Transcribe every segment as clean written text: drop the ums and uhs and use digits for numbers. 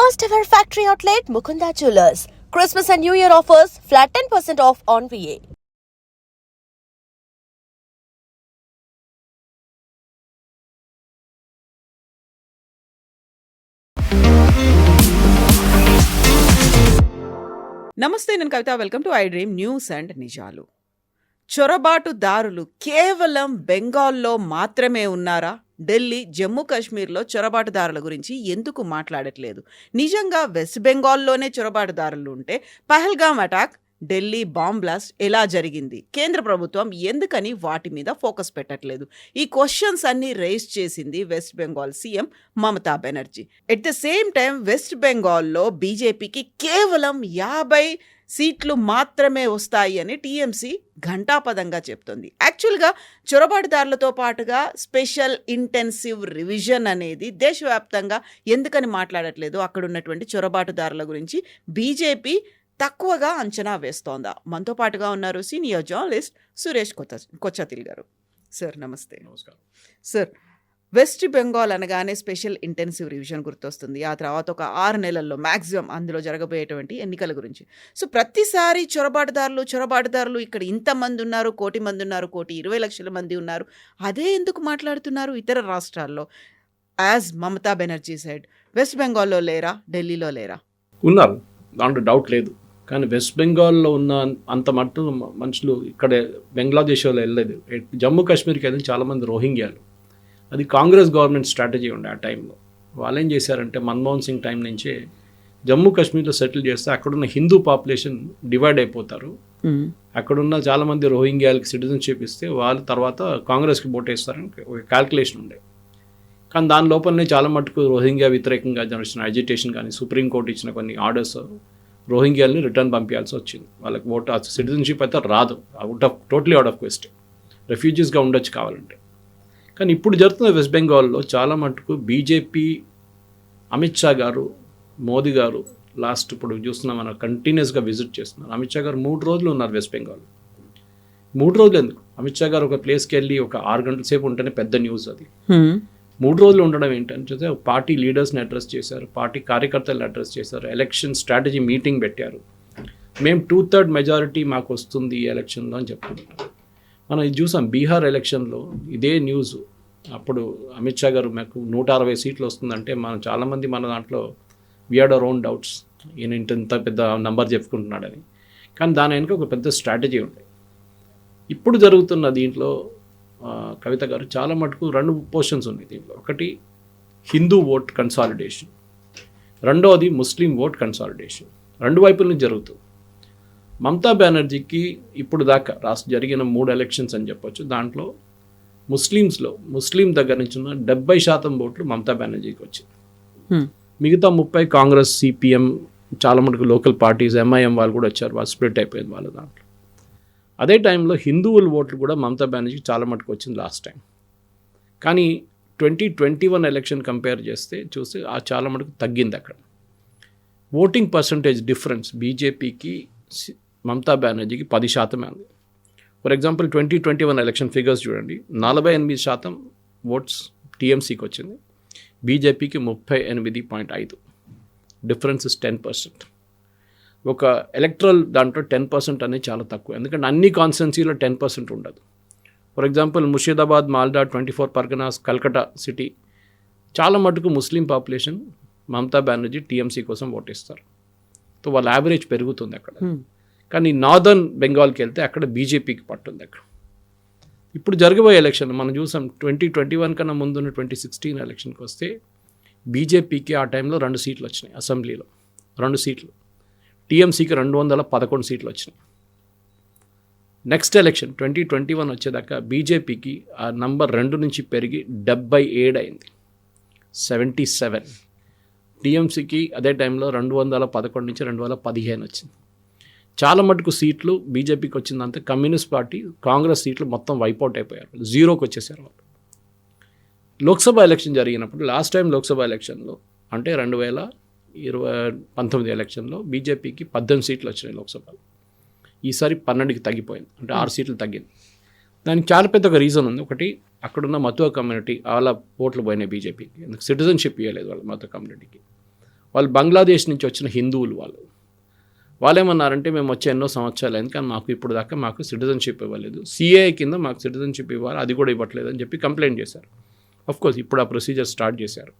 First ever factory outlet Mukunda Jewelers. Christmas and New Year offers flat 10% off on VA. నమస్తే, నేను Kavitha. Welcome to I dream news and నిజాలు. చొరబాటుదారులు కేవలం బెంగాల్లో మాత్రమే ఉన్నారా? ఢిల్లీ, జమ్మూ కాశ్మీర్లో చొరబాటుదారుల గురించి ఎందుకు మాట్లాడట్లేదు? నిజంగా వెస్ట్ బెంగాల్లోనే చొరబాటుదారులు ఉంటే Pahalgam attack, Delhi bomb blast ఎలా జరిగింది? కేంద్ర ప్రభుత్వం ఎందుకని వాటి మీద ఫోకస్ పెట్టట్లేదు? ఈ క్వశ్చన్స్ అన్ని రేస్ చేసింది west Bengal CM Mamata Banerjee. At the same time west బెంగాల్లో బీజేపీకి కేవలం 50 సీట్లు మాత్రమే వస్తాయి అని టీఎంసీ ఘంటాపదంగా చెప్తుంది. యాక్చువల్గా చొరబాటుదారులతో పాటుగా స్పెషల్ ఇంటెన్సివ్ రివిజన్ అనేది దేశవ్యాప్తంగా ఎందుకని మాట్లాడట్లేదు? అక్కడ ఉన్నటువంటి చొరబాటుదారుల గురించి బీజేపీ తక్కువగా అంచనా వేస్తోందా? మనతో పాటుగా ఉన్నారు సీనియర్ జర్నలిస్ట్ సురేష్ కొచ్చతిల్ గారు. సార్ నమస్తే. నమస్కారం సార్, వెస్ట్ బెంగాల్ అనగానే స్పెషల్ ఇంటెన్సివ్ రివిజన్ గుర్తొస్తుంది. ఆ తర్వాత ఒక 6 నెలల్లో మ్యాక్సిమం అందులో జరగబోయేటువంటి ఎన్నికల గురించి. సో ప్రతిసారి చొరబాటుదారులు ఇక్కడ ఇంతమంది ఉన్నారు, 1 కోటి మంది ఉన్నారు, 1,20,00,000 మంది ఉన్నారు, అదే ఎందుకు మాట్లాడుతున్నారు ఇతర రాష్ట్రాల్లో? As Mamata Banerjee side west బెంగాల్లో లేరా, ఢిల్లీలో లేరా? ఉన్నారు, దాంట్లో డౌట్ లేదు. కానీ వెస్ట్ బెంగాల్లో ఉన్న అంత మట్టు మనుషులు ఇక్కడ బంగ్లాదేశ్ వాళ్ళు వెళ్ళలేదు. జమ్మూ కాశ్మీర్కి వెళ్ళి చాలామంది రోహింగ్యాలు. అది కాంగ్రెస్ గవర్నమెంట్ స్ట్రాటజీ ఉండే ఆ టైంలో. వాళ్ళు ఏం చేశారంటే మన్మోహన్ సింగ్ టైం నుంచే జమ్మూ కాశ్మీర్లో సెటిల్ చేస్తే అక్కడున్న హిందూ పాపులేషన్ డివైడ్ అయిపోతారు. అక్కడున్న చాలామంది రోహింగ్యాలకి సిటిజన్షిప్ ఇస్తే వాళ్ళు తర్వాత కాంగ్రెస్కి ఓటేస్తారని ఒక క్యాల్కులేషన్ ఉండే. కానీ దాని లోపలనే చాలా మటుకు రోహింగ్యా వ్యతిరేకంగా జరిగిన అజిటేషన్ కానీ సుప్రీంకోర్టు ఇచ్చిన కొన్ని ఆర్డర్స్ రోహింగ్యాలని రిటర్న్ పంపించాల్సి వచ్చింది. వాళ్ళకి ఓటు సిటిజన్షిప్ అయితే రాదు, టోటలీ అవుట్ ఆఫ్ క్వశ్చన్. రెఫ్యూజీస్గా ఉండొచ్చు కావాలంటే. కానీ ఇప్పుడు జరుగుతున్న వెస్ట్ బెంగాల్లో చాలా మటుకు బీజేపీ, అమిత్ షా గారు, మోదీ గారు లాస్ట్ ఇప్పుడు చూస్తున్నాం మనం కంటిన్యూస్గా విజిట్ చేస్తున్నారు. అమిత్ షా గారు 3 రోజులు ఉన్నారు వెస్ట్ బెంగాల్. 3 రోజులు ఎందుకు? అమిత్ షా గారు ఒక ప్లేస్కి వెళ్ళి ఒక 6 గంటల సేపు ఉంటేనే పెద్ద న్యూస్ అది. 3 రోజులు ఉండడం ఏంటంటే పార్టీ లీడర్స్ని అడ్రస్ చేశారు, పార్టీ కార్యకర్తలను అడ్రస్ చేశారు, ఎలక్షన్ స్ట్రాటజీ మీటింగ్ పెట్టారు. మేము 2/3 మెజారిటీ మాకు వస్తుంది ఈ ఎలక్షన్లో అని చెప్పుకుంటున్నాం. మనం ఇది చూసాం బీహార్ ఎలక్షన్లో ఇదే న్యూస్. అప్పుడు అమిత్ షా గారు మాకు 160 సీట్లు వస్తుందంటే మనం చాలామంది మన దాంట్లో we had our own doubts, ఈయన ఇంత పెద్ద నంబర్ చెప్పుకుంటున్నాడని. కానీ దాని వెనుక ఒక పెద్ద స్ట్రాటజీ ఉంది. ఇప్పుడు జరుగుతున్న దీంట్లో కవిత గారు చాలా మటుకు 2 పోర్షన్స్ ఉన్నాయి దీంట్లో. ఒకటి హిందూ ఓట్ కన్సాలిడేషన్, రెండవది ముస్లిం ఓట్ కన్సాలిడేషన్. 2 వైపుల నుంచి జరుగుతుంది. మమతా బెనర్జీకి ఇప్పుడు దాకా జరిగిన 3 ఎలక్షన్స్ అని చెప్పొచ్చు. దాంట్లో ముస్లిం దగ్గర నుంచి ఉన్న 70% ఓట్లు మమతా బెనర్జీకి వచ్చింది. మిగతా 30 కాంగ్రెస్, సిపిఎం, చాలా మటుకు లోకల్ పార్టీస్, ఎంఐఎం వాళ్ళు కూడా వచ్చారు. వాళ్ళు స్ప్లిట్ అయిపోయింది వాళ్ళ దాంట్లో. అదే టైంలో హిందువుల ఓట్లు కూడా మమతా బెనర్జీకి చాలా మటుకు వచ్చింది లాస్ట్ టైం. కానీ 2021 ఎలక్షన్ కంపేర్ చేస్తే చూస్తే చాలా మటుకు తగ్గింది. అక్కడ ఓటింగ్ పర్సంటేజ్ డిఫరెన్స్ బీజేపీకి మమతా బెనర్జీకి 10% ఉంది. ఫర్ ఎగ్జాంపుల్ 2021 ఎలక్షన్ ఫిగర్స్ చూడండి. 48% ఓట్స్ టీఎంసీకి వచ్చింది, బీజేపీకి 38.5. Difference is 10%. ఒక ఎలక్ట్రల్ దాంట్లో 10% అనేది చాలా తక్కువ. ఎందుకంటే అన్ని కాన్స్టిట్యున్సీలో 10% ఉండదు. For example Murshidabad, Malda, 24 Parganas, Calcutta city చాలా మటుకు ముస్లిం పాపులేషన్ మమతా బెనర్జీ టీఎంసీ కోసం ఓటేస్తారు. సో వాళ్ళ యావరేజ్ పెరుగుతుంది అక్కడ. కానీ నార్దర్న్ బెంగాల్కి వెళ్తే అక్కడ బీజేపీకి పట్టుంది. అక్కడ ఇప్పుడు జరగబోయే ఎలక్షన్ మనం చూసాం. 2021 కన్నా ముందున్న 2016 ఎలక్షన్కి వస్తే బీజేపీకి ఆ టైంలో 2 సీట్లు వచ్చినాయి అసెంబ్లీలో, 2 సీట్లు. టీఎంసీకి 211 సీట్లు వచ్చినాయి. నెక్స్ట్ ఎలక్షన్ 2021 వచ్చేదాకా బీజేపీకి ఆ నంబర్ 2 నుంచి పెరిగి 77 అయింది, 77. టీఎంసీకి అదే టైంలో 211 నుంచి 215 వచ్చింది. చాలా మటుకు సీట్లు బీజేపీకి వచ్చిందంటే కమ్యూనిస్ట్ పార్టీ, కాంగ్రెస్ సీట్లు మొత్తం వైపౌట్ అయిపోయారు, 0కి వచ్చేసారు వాళ్ళు. లోక్సభ ఎలక్షన్ జరిగినప్పుడు లాస్ట్ టైం లోక్సభ ఎలక్షన్లో అంటే 2019 ఎలక్షన్లో బీజేపీకి 18 సీట్లు వచ్చినాయి లోక్సభలో. ఈసారి 12కి తగ్గిపోయింది, అంటే 6 సీట్లు తగ్గింది. దానికి చాలా పెద్ద ఒక రీజన్ ఉంది. ఒకటి, అక్కడున్న మతువా కమ్యూనిటీ వాళ్ళ ఓట్లు పోయినాయి బీజేపీకి, ఎందుకు సిటిజన్షిప్ ఇవ్వలేదు వాళ్ళ మతువా కమ్యూనిటీకి. వాళ్ళు బంగ్లాదేశ్ నుంచి వచ్చిన హిందువులు వాళ్ళు ఏమన్నారంటే మేము వచ్చే ఎన్నో సంవత్సరాలు అయింది కానీ మాకు ఇప్పుడు దాకా మాకు సిటిజన్షిప్ ఇవ్వలేదు, సిఏఏ కింద మాకు సిటిజన్షిప్ ఇవ్వాలి, అది కూడా ఇవ్వట్లేదు అని చెప్పి కంప్లైంట్ చేశారు. కోర్స్ ఇప్పుడు ఆ ప్రొసీజర్ స్టార్ట్ చేశారు.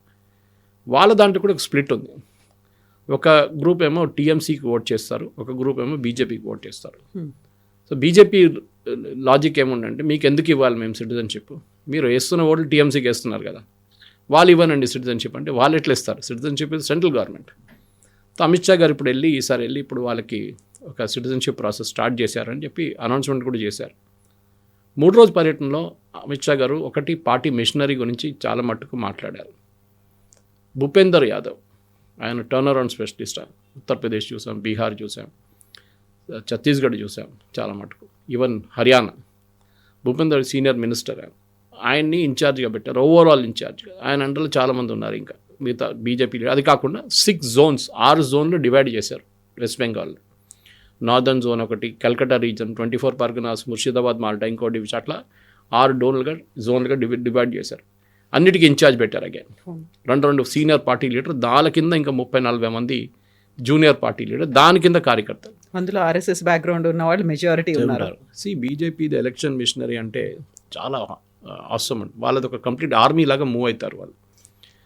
వాళ్ళ దాంట్లో కూడా ఒక స్ప్లిట్ ఉంది. ఒక గ్రూప్ ఏమో టీఎంసీకి ఓట్ చేస్తారు, ఒక గ్రూప్ ఏమో బీజేపీకి ఓట్ చేస్తారు. సో బీజేపీ లాజిక్ ఏముందంటే మీకు ఎందుకు ఇవ్వాలి మేము సిటిజన్షిప్, మీరు వేస్తున్న ఓట్లు టీఎంసీకి వేస్తున్నారు కదా, వాళ్ళు ఇవ్వనండి సిటిజన్షిప్ అంటే వాళ్ళు ఎట్లా ఇస్తారు, సిటిజన్షిప్ ఇది central government. So Amit Shah గారు ఇప్పుడు ఈసారి వెళ్ళి ఇప్పుడు వాళ్ళకి ఒక సిటిజన్షిప్ ప్రాసెస్ స్టార్ట్ చేశారని చెప్పి అనౌన్స్మెంట్ కూడా చేశారు. 3 రోజు పర్యటనలో అమిత్ షా గారు ఒకటి పార్టీ మిషనరీ గురించి చాలా మట్టుకు మాట్లాడారు. భూపేందర్ యాదవ్ ఆయన టర్న్ అరౌండ్ స్పెషలిస్ట్, ఉత్తరప్రదేశ్ చూసాం, బీహార్ చూసాం, ఛత్తీస్గఢ్ చూసాం చాలా మటుకు, even Haryana. Bhupender senior minister, ఆయన్ని ఇన్ఛార్జ్గా పెట్టారు, ఓవరాల్ ఇన్ఛార్జ్. ఆయన అండర్లో చాలామంది ఉన్నారు ఇంకా మిగతా బీజేపీ. అది కాకుండా 6 జోన్స్ 6 జోన్లు డివైడ్ చేశారు వెస్ట్ బెంగాల్లో. నార్దర్న్ జోన్ ఒకటి, Calcutta reason, 24 Parganas, Murshidabad, Malta ఇంకోటి, అట్లా 6 జోన్లుగా డివైడ్ చేశారు. అన్నిటికీ ఇన్ఛార్జ్ పెట్టారు. అగైన్ 2 సీనియర్ పార్టీ లీడర్, దాని కింద ఇంకా 30-40 మంది జూనియర్ పార్టీ లీడర్, దాని కింద కార్యకర్తలు. అందులో ఆర్ఎస్ఎస్ బ్యాక్గ్రౌండ్ ఉన్న వాళ్ళు మెజారిటీ ఉన్నారు. బీజేపీది ఎలక్షన్ మిషనరీ అంటే చాలా అవసరం అండి. వాళ్ళది ఒక కంప్లీట్ ఆర్మీ లాగా మూవ్ అవుతారు వాళ్ళు.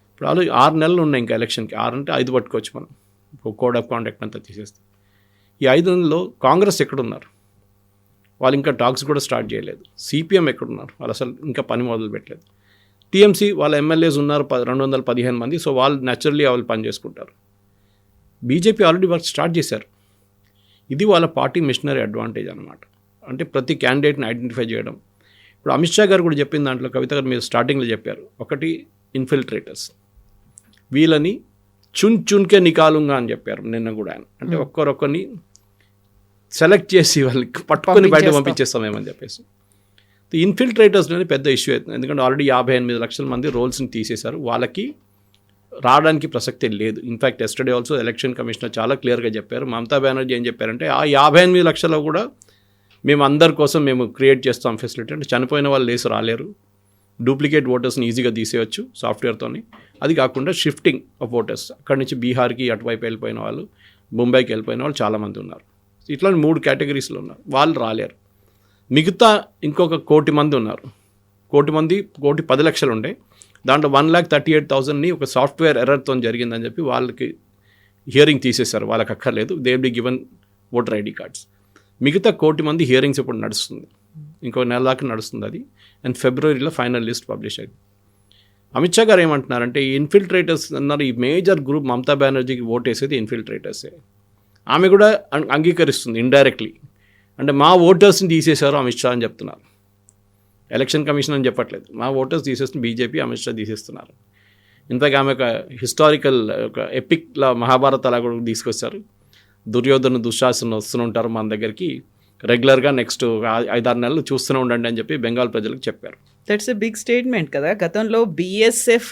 ఇప్పుడు వాళ్ళు 6 నెలలు ఉన్నాయి ఇంకా ఎలక్షన్కి. 6 అంటే 5 పట్టుకోవచ్చు మనం, కోడ్ ఆఫ్ కాండక్ట్ అంతా తీసేస్తే. ఈ 5 నెలల్లో కాంగ్రెస్ ఎక్కడున్నారు, వాళ్ళు ఇంకా టాక్స్ కూడా స్టార్ట్ చేయలేదు. సిపిఎం ఎక్కడున్నారు, వాళ్ళు అసలు ఇంకా పని మొదలు పెట్టలేదు. టీఎంసీ వాళ్ళ ఎమ్మెల్యేస్ ఉన్నారు 215 మంది, సో వాళ్ళు న్యాచురల్లీ వాళ్ళు పని చేసుకుంటారు. బీజేపీ ఆల్రెడీ వర్క్ స్టార్ట్ చేశారు. ఇది వాళ్ళ పార్టీ మిషనరీ అడ్వాంటేజ్ అనమాట. అంటే ప్రతి క్యాండిడేట్ని ఐడెంటిఫై చేయడం. ఇప్పుడు అమిత్ షా గారు కూడా చెప్పిన దాంట్లో, కవిత గారు మీరు స్టార్టింగ్లో చెప్పారు, ఒకటి ఇన్ఫిల్ట్రేటర్స్, వీళ్ళని చున్కే నికాలుంగా అని చెప్పారు నిన్న కూడా ఆయన. అంటే ఒక్కరొక్కరిని సెలెక్ట్ చేసి వాళ్ళకి పట్టుకొని బయట పంపించేస్తామేమని చెప్పేసి. ఇన్ఫిల్ట్రేటర్స్ అనేది పెద్ద ఇష్యూ అవుతుంది. ఎందుకంటే ఆల్రెడీ 58 లక్షల మంది రోల్స్ని తీసేశారు, వాళ్ళకి రావడానికి ప్రసక్తి లేదు. In fact yesterday also election commissioner చాలా క్లియర్గా చెప్పారు. మమతా బెనర్జీ ఏం చెప్పారంటే ఆ 58 లక్షల్లో కూడా మేము అందరి కోసం మేము క్రియేట్ చేస్తాం ఫెసిలిటీ. అంటే చనిపోయిన వాళ్ళు లేసి రాలేరు, డూప్లికేట్ ఓటర్స్ని ఈజీగా తీసేయచ్చు సాఫ్ట్వేర్తోని. అది కాకుండా షిఫ్టింగ్ ఆఫ్ ఓటర్స్, అక్కడి నుంచి బీహార్కి అటువైపు వెళ్ళిపోయిన వాళ్ళు, ముంబైకి వెళ్ళిపోయిన వాళ్ళు చాలామంది ఉన్నారు. ఇట్లా 3 కేటగిరీస్లో ఉన్నారు, వాళ్ళు రాలేరు. మిగతా ఇంకొక 1 కోటి మంది ఉన్నారు. 1,10 లక్షలు ఉండే, దాంట్లో 1,38,000ని ఒక సాఫ్ట్వేర్ ఎర్రర్తో జరిగిందని చెప్పి వాళ్ళకి హియరింగ్ తీసేశారు, వాళ్ళకి అక్కర్లేదు, they will be given voter ID cards. మిగతా 1 కోటి మంది హియరింగ్స్ ఇప్పుడు నడుస్తుంది, ఇంకో నెల దాకా నడుస్తుంది అది. అండ్ ఫిబ్రవరిలో ఫైనల్ లిస్ట్ పబ్లిష్ అయింది. అమిత్ షా గారు ఏమంటున్నారంటే ఈ ఇన్ఫిల్ట్రేటర్స్ అన్నారు, ఈ మేజర్ గ్రూప్ మమతా బెనర్జీకి ఓట్ వేసేది ఇన్ఫిల్ట్రేటర్సే. ఆమె కూడా అంగీకరిస్తుంది ఇండైరెక్ట్లీ. అంటే మా ఓటర్స్ని తీసేశారు అమిత్ షా అని చెప్తున్నారు. ఎలక్షన్ కమిషన్ అని చెప్పట్లేదు, మా ఓటర్స్ తీసేస్తున్న బీజేపీ, అమిత్ షా తీసేస్తున్నారు. ఇంతగా ఆమె ఒక హిస్టారికల్ ఒక ఎపిక్లా మహాభారత్ అలా కూడా తీసుకొచ్చారు. దుర్యోధను దుశ్శాసన వస్తూనే మన దగ్గరికి రెగ్యులర్గా, నెక్స్ట్ 5-6 నెలలు చూస్తూనే ఉండండి అని చెప్పి బెంగాల్ ప్రజలకు చెప్పారు. దట్స్ ఎ బిగ్ స్టేట్మెంట్ కదా. గతంలో బీఎస్ఎఫ్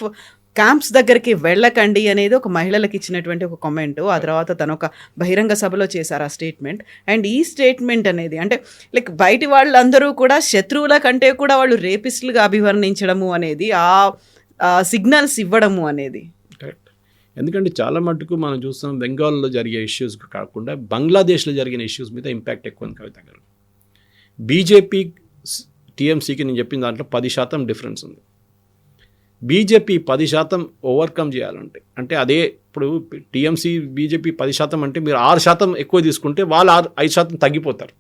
క్యాంప్స్ దగ్గరికి వెళ్ళకండి అనేది ఒక మహిళలకు ఇచ్చినటువంటి ఒక కామెంట్. ఆ తర్వాత తను ఒక బహిరంగ సభలో చేశారు ఆ స్టేట్మెంట్. అండ్ ఈ స్టేట్మెంట్ అనేది అంటే లైక్ బయటి వాళ్ళందరూ కూడా శత్రువుల కంటే కూడా వాళ్ళు రేపిస్టులుగా అభివర్ణించడము అనేది, ఆ సిగ్నల్స్ ఇవ్వడము అనేది కరెక్ట్. ఎందుకంటే చాలా మటుకు మనం చూస్తాం బెంగాల్లో జరిగే ఇష్యూస్ కాకుండా బంగ్లాదేశ్లో జరిగిన ఇష్యూస్ మీద ఇంపాక్ట్ ఎక్కువ ఉంది కవిత గారు. బీజేపీ టీఎంసీకి నేను చెప్పిన దాంట్లో 10% డిఫరెన్స్ ఉంది. బీజేపీ 10% ఓవర్కమ్ చేయాలంటే, అంటే అదే ఇప్పుడు టీఎంసీ బీజేపీ 10% అంటే మీరు 6% ఎక్కువ తీసుకుంటే వాళ్ళు 5% తగ్గిపోతారు.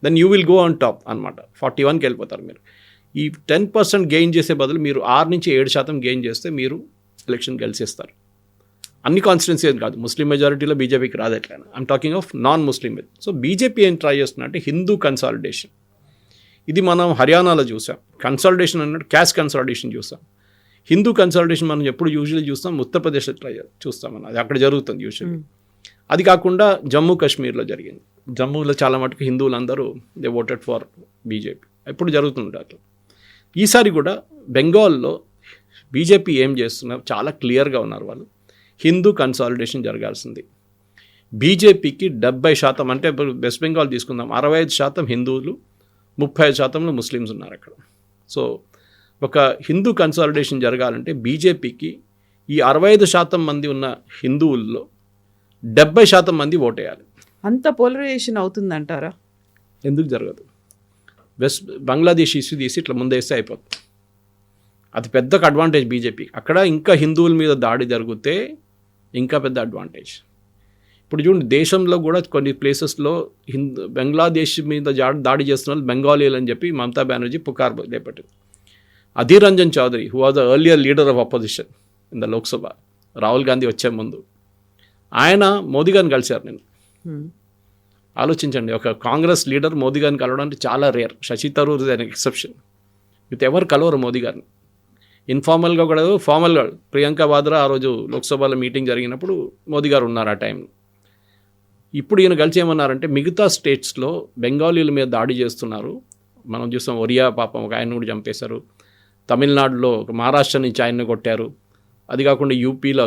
Then you will go on top అనమాట. 41కి వెళ్ళిపోతారు మీరు. ఈ 10% గెయిన్ చేసే బదులు మీరు 6 నుంచి 7% గెయిన్ చేస్తే మీరు ఎలక్షన్ గెలిచేస్తారు. అన్ని కాన్స్టిట్యున్సీ కాదు, ముస్లిం మెజారిటీలో బీజేపీకి రాదు ఎట్లయినా. I'm talking of non Muslim. So BJP ఏం ట్రై చేస్తున్నా అంటే హిందూ కన్సాలిడేషన్. ఇది మనం హర్యానాలో చూసాం. కన్సాలిడేషన్ అన్నట్టు క్యాస్ట్ కన్సాలిడేషన్ చూసాం. హిందూ కన్సాలిడేషన్ మనం ఎప్పుడు యూజువల్లీ చూస్తాం, ఉత్తరప్రదేశ్లో ట్రై చూస్తాం అది అక్కడ జరుగుతుంది యూజువల్లీ. అది కాకుండా జమ్మూ కాశ్మీర్లో జరిగింది. జమ్మూలో చాలా మటుకు హిందువులందరూ దే ఓటెడ్ ఫర్ బీజేపీ. ఎప్పుడు జరుగుతుంది అట్లా. ఈసారి కూడా బెంగాల్లో బీజేపీ ఏం చేస్తున్నారు చాలా క్లియర్గా ఉన్నారు వాళ్ళు. హిందూ కన్సాలిడేషన్ జరగాల్సింది. బీజేపీకి 70%, అంటే ఇప్పుడు వెస్ట్ బెంగాల్ తీసుకుందాం, 65% హిందువులు, 35% ముస్లిమ్స్ ఉన్నారు అక్కడ. సో ఒక హిందూ కన్సాలిడేషన్ జరగాలంటే బీజేపీకి ఈ 65% మంది ఉన్న హిందువుల్లో 70% మంది ఓటేయాలి. అంత పోలరైజేషన్ అవుతుందంటారా? ఎందుకు జరగదు? బంగ్లాదేశ్ ఇష్యూ తీసి ఇట్లా ముందేస్తే అయిపోతుంది. అది పెద్ద అడ్వాంటేజ్ బీజేపీ. అక్కడ ఇంకా హిందువుల మీద దాడి జరిగితే ఇంకా పెద్ద అడ్వాంటేజ్. ఇప్పుడు చూడండి, దేశంలో కూడా కొన్ని ప్లేసెస్లో బంగ్లాదేశ్ మీద దాడి చేస్తున్న వాళ్ళు బెంగాలీలు అని చెప్పి మమతా బెనర్జీ పుకారు లేపట్టింది. Adhir Ranjan Chowdhury, who was the earlier leader of opposition in the Lok Sabha, Rahul Gandhi వచ్చే ముందు, ఆయన మోదీ గారిని కలిశారు. నేను ఆలోచించండి, ఒక కాంగ్రెస్ లీడర్ మోదీ గారిని కలవడం అంటే చాలా rare. Shashi Tharoor is an exception. With ఎవరు కలవరు మోదీ గారిని. ఇన్ఫార్మల్గా కూడా, ఫార్మల్గా ప్రియాంక వాద్రా ఆ రోజు లోక్సభలో మీటింగ్ జరిగినప్పుడు మోదీ గారు ఉన్నారు ఆ టైంలో. ఇప్పుడు ఈయన కలిసి ఏమన్నారంటే, మిగతా స్టేట్స్లో బెంగాలీల మీద దాడి చేస్తున్నారు. మనం చూస్తాం, ఒరియా పాపం ఒక ఆయన కూడా చంపేశారు. తమిళనాడులో ఒక మహారాష్ట్ర నుంచి ఆయన్ని కొట్టారు. అది కాకుండా యూపీలో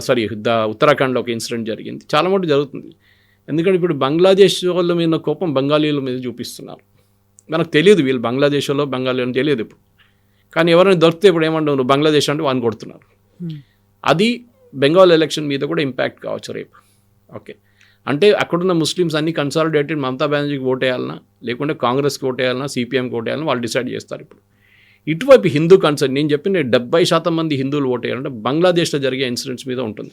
ఉత్తరాఖండ్లో ఒక ఇన్సిడెంట్ జరిగింది. చాలా మటుకు జరుగుతుంది. ఎందుకంటే ఇప్పుడు బంగ్లాదేశ్ వాళ్ళ మీద కోపం బెంగాలీల మీద చూపిస్తున్నారు. మనకు తెలియదు వీళ్ళు బంగ్లాదేశ్ వాళ్ళు బెంగాలీ అని తెలియదు ఇప్పుడు. కానీ ఎవరైనా దొరికితే ఇప్పుడు ఏమంటావు, నువ్వు బంగ్లాదేశ్ అంటే వాడిని కొడుతున్నారు. అది బెంగాల్ ఎలక్షన్ మీద కూడా ఇంపాక్ట్ కావచ్చు రేపు. ఓకే, అంటే అక్కడున్న ముస్లిమ్స్ అన్ని కన్సాలిడేటెడ్ మమతా బెనర్జీకి ఓటేయాలన్నా, లేకుంటే కాంగ్రెస్కి ఓటేయాలన్నా, సిపిఎంకి ఓటేయాలన్నా వాళ్ళు డిసైడ్ చేస్తారు. ఇప్పుడు ఇటువైపు హిందూ కన్సర్న్, నేను చెప్పిన 70% మంది హిందువులు ఓటేయాలంటే బంగ్లాదేశ్లో జరిగే ఇన్సిడెంట్స్ మీద ఉంటుంది.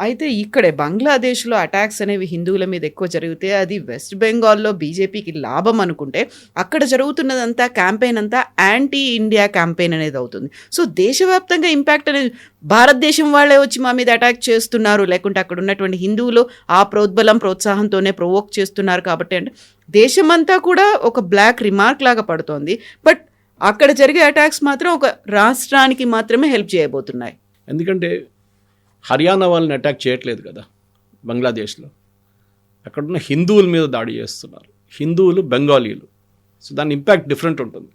అయితే ఇక్కడే బంగ్లాదేశ్లో అటాక్స్ అనేవి హిందువుల మీద ఎక్కువ జరిగితే అది వెస్ట్ బెంగాల్లో బీజేపీకి లాభం అనుకుంటే, అక్కడ జరుగుతున్నదంతా క్యాంపెయిన్ అంతా యాంటీ ఇండియా క్యాంపెయిన్ అనేది అవుతుంది. సో దేశవ్యాప్తంగా ఇంపాక్ట్ అనేది, భారతదేశం వాళ్ళే వచ్చి మా మీద అటాక్ చేస్తున్నారు, లేకుంటే అక్కడ ఉన్నటువంటి హిందువులు ఆ ప్రోత్సాహంతోనే ప్రొవోక్ చేస్తున్నారు కాబట్టి అంటే దేశమంతా కూడా ఒక బ్లాక్ రిమార్క్ లాగా పడుతోంది. బట్ అక్కడ జరిగే అటాక్స్ మాత్రం ఒక రాష్ట్రానికి మాత్రమే హెల్ప్ చేయబోతున్నాయి. ఎందుకంటే హర్యానా వాళ్ళని అటాక్ చేయట్లేదు కదా బంగ్లాదేశ్లో, అక్కడున్న హిందువుల మీద దాడి చేస్తున్నారు. హిందువులు బెంగాలీలు, సో దాని ఇంపాక్ట్ డిఫరెంట్ ఉంటుంది.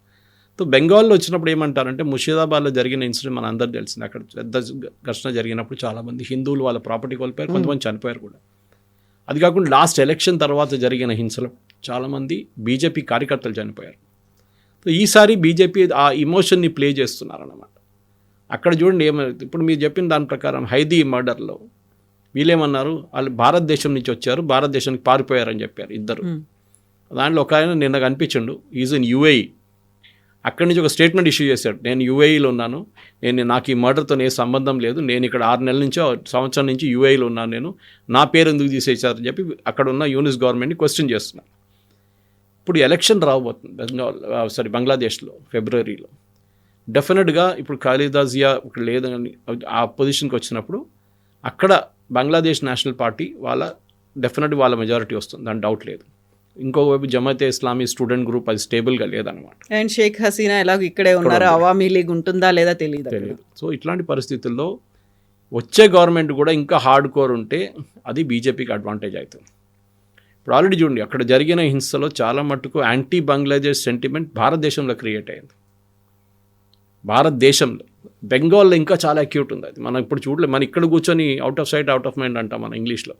సో బెంగాల్లో వచ్చినప్పుడు ఏమంటారంటే, ముషీదాబాద్లో జరిగిన ఇన్సిడెంట్ మన అందరూ తెలిసింది. అక్కడ పెద్ద ఘర్షణ జరిగినప్పుడు చాలామంది హిందువులు వాళ్ళ ప్రాపర్టీ కోల్పోయారు, కొంతమంది చనిపోయారు కూడా. అది కాకుండా లాస్ట్ ఎలక్షన్ తర్వాత జరిగిన హింసలో చాలామంది బీజేపీ కార్యకర్తలు చనిపోయారు. సో ఈసారి బీజేపీ ఆ ఇమోషన్ని ప్లే చేస్తున్నారన్నమాట. అక్కడ చూడండి ఏమైంది. ఇప్పుడు మీరు చెప్పిన దాని ప్రకారం హైదీ మర్డర్లో వీళ్ళేమన్నారు, వాళ్ళు భారతదేశం నుంచి వచ్చారు, భారతదేశానికి పారిపోయారని చెప్పారు ఇద్దరు. దాంట్లో ఒక ఆయన నిన్న కనిపించిండు, ఈజ్ ఇన్ యూఏఈ. అక్కడి నుంచి ఒక స్టేట్మెంట్ ఇష్యూ చేశాడు, నేను యూఏఈలో ఉన్నాను, నాకు ఈ మర్డర్తో ఏ సంబంధం లేదు, నేను ఇక్కడ 6 నెలల నుంచో సంవత్సరం నుంచి యూఏఈలో ఉన్నాను, నా పేరు ఎందుకు తీసేసారని చెప్పి అక్కడ ఉన్న యూనిస్ గవర్నమెంట్ని క్వశ్చన్ చేస్తున్నారు. ఇప్పుడు ఎలక్షన్ రాబోతుంది బంగ్లాదేశ్లో ఫిబ్రవరిలో. డెఫినెట్గా ఇప్పుడు ఖాలిదా జియా ఇక్కడ లేదని ఆ పొజిషన్కి వచ్చినప్పుడు అక్కడ బంగ్లాదేశ్ నేషనల్ పార్టీ డెఫినెట్గా వాళ్ళ మెజారిటీ వస్తుంది, దాని డౌట్ లేదు. ఇంకోవైపు జమాతే ఇస్లామీ స్టూడెంట్ గ్రూప్ అది స్టేబుల్గా లేదనమాట. అండ్ షేక్ హసీనా ఎలాగో ఇక్కడే ఉన్నారు, అవామీ లీగ్ ఉంటుందా లేదా తెలియదు. సో ఇట్లాంటి పరిస్థితుల్లో వచ్చే గవర్నమెంట్ కూడా ఇంకా హార్డ్ కోర్ ఉంటే అది బీజేపీకి అడ్వాంటేజ్ అవుతుంది. ఇప్పుడు ఆల్రెడీ చూడండి, అక్కడ జరిగిన హింసలో చాలా మట్టుకు యాంటీ బంగ్లాదేశ్ సెంటిమెంట్ భారతదేశంలో క్రియేట్ అయింది. భారతదేశంలో బెంగాల్లో ఇంకా చాలా అక్యూట్ ఉంది. అది మనం ఇప్పుడు చూడలేదు. మనం ఇక్కడ కూర్చొని out of sight out of mind అంటాం మన ఇంగ్లీష్లో.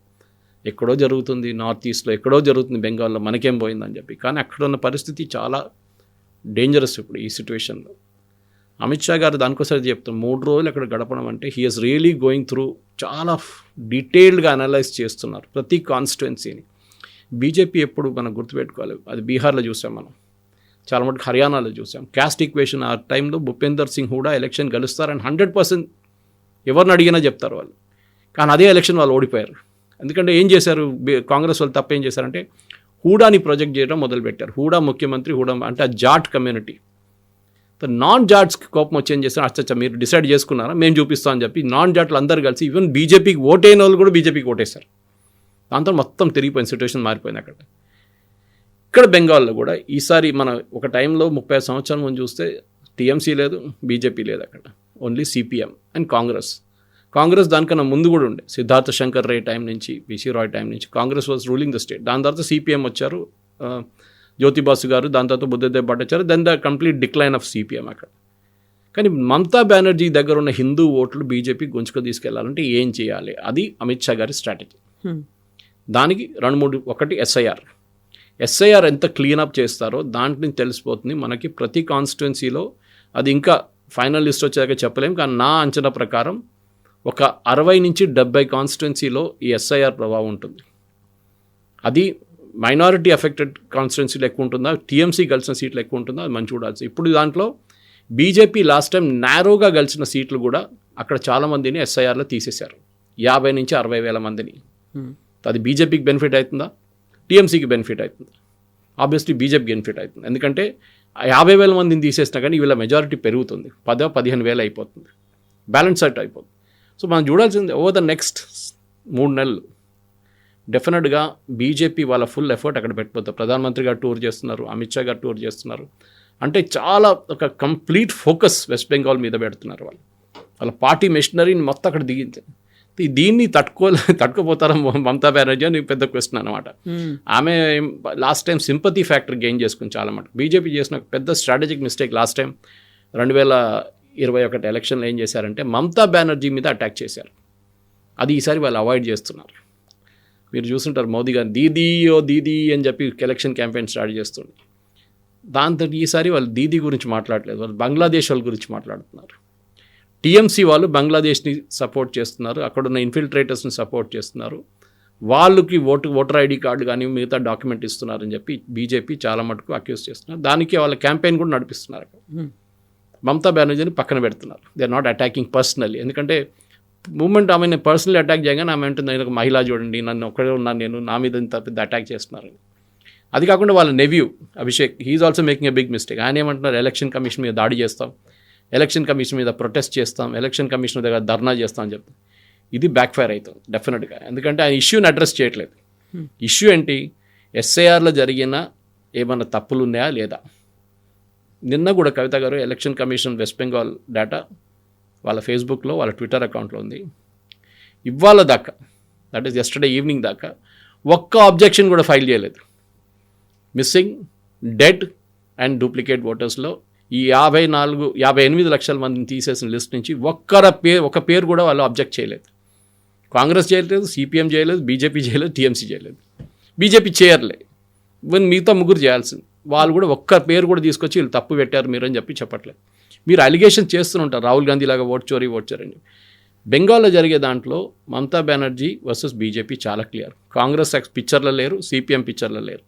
ఎక్కడో జరుగుతుంది, నార్త్ ఈస్ట్లో ఎక్కడో జరుగుతుంది, బెంగాల్లో మనకేం పోయిందని చెప్పి. కానీ అక్కడ ఉన్న పరిస్థితి చాలా డేంజరస్ ఇప్పుడు ఈ సిచ్యువేషన్లో. అమిత్ షా గారు దానికోసం చెప్తాం, 3 రోజులు అక్కడ గడపడం అంటే he is really going through, చాలా డీటెయిల్డ్గా అనలైజ్ చేస్తున్నారు ప్రతి కాన్స్టిట్యుయెన్సీని. బీజేపీ ఎప్పుడు మనం గుర్తుపెట్టుకోవాలి, అది బీహార్లో చూసాం మనం, చాలా మటుకు హర్యానాలో చూసాం. క్యాస్ట్ ఈక్వేషన్ ఆ టైంలో భూపేందర్ సింగ్ హూడా ఎలక్షన్ గెలుస్తారని 100% ఎవరిని అడిగినా చెప్తారు వాళ్ళు. కానీ అదే ఎలక్షన్ వాళ్ళు ఓడిపోయారు. ఎందుకంటే ఏం చేశారు కాంగ్రెస్ వాళ్ళు, తప్పేం చేశారంటే హూడాని ప్రొజెక్ట్ చేయడం మొదలుపెట్టారు. హూడా ముఖ్యమంత్రి, హూడా అంటే ఆ జాట్ కమ్యూనిటీ. నాన్ జాట్స్కి కోపం వచ్చి ఏం చేస్తారు, అచ్చా మీరు డిసైడ్ చేసుకున్నారా, మేము చూపిస్తామని చెప్పి నాన్ జాట్లు అందరు కలిసి ఈవెన్ బీజేపీకి ఓటైన వాళ్ళు కూడా బీజేపీకి ఓటేశారు. దాంతో మొత్తం తిరిగిపోయిన సిచ్యువేషన్ మారిపోయింది అక్కడ. ఇక్కడ బెంగాల్లో కూడా ఈసారి మన ఒక టైంలో 30 సంవత్సరాల ముందు చూస్తే టీఎంసీ లేదు, బీజేపీ లేదు, అక్కడ ఓన్లీ సిపిఎం అండ్ కాంగ్రెస్ దానికన్నా ముందు కూడా ఉండే. సిద్ధార్థ శంకర్ రే టైం నుంచి, పిసి రాయ్ టైం నుంచి Congress was ruling the state. దాని తర్వాత సిపిఎం వచ్చారు, జ్యోతిబాసు గారు, దాని తర్వాత Buddhadeb Bhattacharya, then the complete decline of CPM అక్కడ. కానీ మమతా బెనర్జీ దగ్గర ఉన్న హిందూ ఓట్లు బీజేపీ గుంజుకు తీసుకెళ్లాలంటే ఏం చేయాలి, అది అమిత్ షా గారి స్ట్రాటజీ. దానికి 2-3, ఒకటి ఎస్ఐఆర్ ఎంత క్లీనప్ చేస్తారో దాంట్లో తెలిసిపోతుంది మనకి. ప్రతి కాన్స్టిట్యున్సీలో అది ఇంకా ఫైనల్ లిస్ట్ వచ్చాక చెప్పలేం, కానీ నా అంచనా ప్రకారం ఒక 60 నుంచి 70 కాన్స్టిట్యున్సీలో ఈ ఎస్ఐఆర్ ప్రభావం ఉంటుంది. అది మైనారిటీ ఎఫెక్టెడ్ కాన్స్టిట్యున్సీలు ఎక్కువ ఉంటుందా, టీఎంసీ గెలిచిన సీట్లు ఎక్కువ ఉంటుందా, అది మంచి చూడాల్సి. ఇప్పుడు దాంట్లో బీజేపీ లాస్ట్ టైం నారోగా గెలిచిన సీట్లు కూడా అక్కడ చాలామందిని ఎస్ఐఆర్లో తీసేశారు, 50 నుంచి 60 వేల మందిని. అది బీజేపీకి బెనిఫిట్ అవుతుందా, టీఎంసీకి బెనిఫిట్ అవుతుందా? ఆబ్వియస్లీ బీజేపీకి బెనిఫిట్ అవుతుంది. ఎందుకంటే 50,000 మందిని తీసేసినా కానీ వీళ్ళ మెజారిటీ పెరుగుతుంది, 10-15,000 అయిపోతుంది, బ్యాలెన్స్ అవుట్ అయిపోతుంది. సో మనం చూడాల్సింది ఓవర్ ద నెక్స్ట్ 3 నెలలు డెఫినెట్గా బీజేపీ వాళ్ళ ఫుల్ ఎఫర్ట్ అక్కడ పెట్టిపోతారు. ప్రధానమంత్రి గారు టూర్ చేస్తున్నారు, అమిత్ షా గారు టూర్ చేస్తున్నారు. అంటే చాలా ఒక కంప్లీట్ ఫోకస్ వెస్ట్ బెంగాల్ మీద పెడుతున్నారు. వాళ్ళ పార్టీ మెషినరీని మొత్తం అక్కడ దిగింది. దీన్ని తట్టుకోపోతారా మమతా బెనర్జీ అని పెద్ద క్వశ్చన్ అనమాట. ఆమె last time sympathy factor gain చేసుకుని చాలా మాట. బీజేపీ చేసిన పెద్ద స్ట్రాటజిక్ మిస్టేక్ లాస్ట్ టైం 2021 ఎలక్షన్లో ఏం చేశారంటే మమతా బెనర్జీ మీద అటాక్ చేశారు. అది ఈసారి వాళ్ళు అవాయిడ్ చేస్తున్నారు. మీరు చూస్తుంటారు మోదీ గారు దీదీ ఓ దీదీ అని చెప్పి ఎలక్షన్ క్యాంపెయిన్ స్టార్ట్ చేస్తుంది. దాంతో ఈసారి వాళ్ళు దీదీ గురించి మాట్లాడలేదు, వాళ్ళు బంగ్లాదేశ్ వాళ్ళ గురించి మాట్లాడుతున్నారు. టీఎంసీ వాళ్ళు బంగ్లాదేశ్ని సపోర్ట్ చేస్తున్నారు, అక్కడున్న ఇన్ఫిల్ట్రేటర్స్ని సపోర్ట్ చేస్తున్నారు, వాళ్ళకి ఓటర్ ఐడి కార్డు కానీ మిగతా డాక్యుమెంట్ ఇస్తున్నారని చెప్పి బీజేపీ చాలా మటుకు అక్యూజ్ చేస్తున్నారు. దానికి వాళ్ళ క్యాంపెయిన్ కూడా నడిపిస్తున్నారు. మమతా బెనర్జీని పక్కన పెడుతున్నారు. They are not attacking personally. ఎందుకంటే మూమెంట్ ఆమెను పర్సనల్లీ అటాక్ చేయగానే ఆమె అంటుంది నేను ఒక మహిళ చూడండి, నన్ను ఒక్కడే ఉన్నాను, నేను నా మీద ఇంత పెద్ద అటాక్ చేస్తున్నారని. అది కాకుండా వాళ్ళ nephew Abhishek, he's also making a big mistake. ఆయన ఏమంటున్నారు, ఎలక్షన్ కమిషన్ మీద దాడి చేస్తాం, ఎలక్షన్ కమిషన్ మీద ప్రొటెస్ట్ చేస్తాం, ఎలక్షన్ కమిషన్ దగ్గర ధర్నా చేస్తాం అని చెప్తాం. ఇది బ్యాక్ఫైర్ అవుతుంది డెఫినెట్గా. ఎందుకంటే ఆ ఇష్యూని అడ్రస్ చేయట్లేదు. ఇష్యూ ఏంటి, ఎస్ఐఆర్లో జరిగిన ఏమన్నా తప్పులు ఉన్నాయా లేదా. నిన్న కూడా కవిత గారు election commission west Bengal data వాళ్ళ ఫేస్బుక్లో వాళ్ళ ట్విట్టర్ అకౌంట్లో ఉంది. ఇవాళ దాకా, దట్ ఈస్ ఎస్టర్డే ఈవినింగ్ దాకా ఒక్క ఆబ్జెక్షన్ కూడా ఫైల్ చేయలేదు. మిస్సింగ్, డెడ్ అండ్ డూప్లికేట్ ఓటర్స్లో ఈ 58 లక్షల మందిని తీసేసిన లిస్ట్ నుంచి ఒక పేరు కూడా వాళ్ళు అబ్జెక్ట్ చేయలేదు. కాంగ్రెస్ చేయలేదు, సిపిఎం చేయలేదు, బీజేపీ చేయలేదు, టీఎంసీ చేయలేదు. బీజేపీ చేయర్లే, ఈవెన్ మిగతా ముగ్గురు చేయాల్సింది. వాళ్ళు కూడా ఒక్క పేరు కూడా తీసుకొచ్చి వీళ్ళు తప్పు పెట్టారు మీరు అని చెప్పి చెప్పట్లేదు. మీరు అలిగేషన్ చేస్తుంటారు, రాహుల్ గాంధీ లాగా ఓట్ చోరీ అని. బెంగాల్లో జరిగే దాంట్లో మమతా బెనర్జీ వర్సెస్ బీజేపీ చాలా క్లియర్. కాంగ్రెస్ పిక్చర్లో లేరు, సిపిఎం పిక్చర్లో లేరు.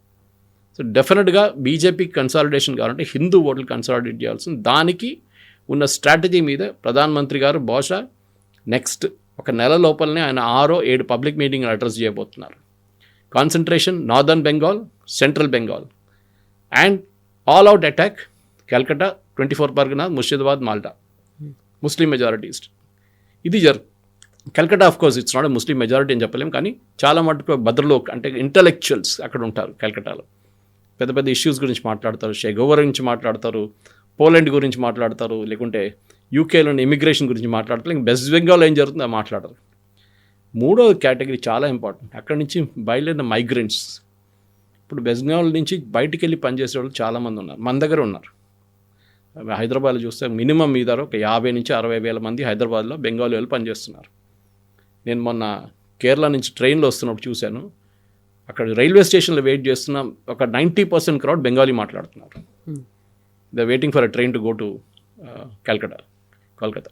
సో డెఫినెట్గా బీజేపీకి కన్సాలిడేషన్ కావాలంటే హిందూ ఓట్లు కన్సాలిడేట్ చేయాల్సింది. దానికి ఉన్న స్ట్రాటజీ మీద ప్రధానమంత్రి గారు బహుశా నెక్స్ట్ ఒక నెల లోపలనే ఆయన 6-7 పబ్లిక్ మీటింగ్లు అడ్రస్ చేయబోతున్నారు. Concentration northern Bengal, central Bengal and all out attack Calcutta, 24 Pargana, Murshidabad, Malda, Muslim majorities. ఇది Calcutta of course it's not Muslim majority అని చెప్పలేము, కానీ చాలా మటుకు భద్రలో అంటే ఇంటలెక్చువల్స్ అక్కడ ఉంటారు. కల్కట్టాలో పెద్ద పెద్ద ఇష్యూస్ గురించి మాట్లాడతారు, షెగోవర్ గురించి మాట్లాడతారు, పోలాండ్ గురించి మాట్లాడతారు, లేకుంటే యూకేలోని ఇమిగ్రేషన్ గురించి మాట్లాడతారు. ఇంకా వెస్ట్ బెంగాల్ ఏం జరుగుతుందో మాట్లాడరు. మూడో కేటగిరీ చాలా ఇంపార్టెంట్, అక్కడి నుంచి బయలుదేరిన మైగ్రెంట్స్. ఇప్పుడు వెస్ట్ బెంగాల్ నుంచి బయటికి వెళ్ళి పనిచేసే వాళ్ళు చాలామంది ఉన్నారు, మన దగ్గర ఉన్నారు. హైదరాబాద్లో చూస్తే మినిమం మీద ఒక 50 నుంచి 60 వేల మంది హైదరాబాద్లో బెంగాలీ వాళ్ళు పనిచేస్తున్నారు. నేను మొన్న కేరళ నుంచి ట్రైన్లో వస్తున్నప్పుడు చూశాను, అక్కడ రైల్వే స్టేషన్లో వెయిట్ చేస్తున్న ఒక 90% క్రౌడ్ బెంగాలీ మాట్లాడుతున్నారు. They waiting for a train to go to Kolkata.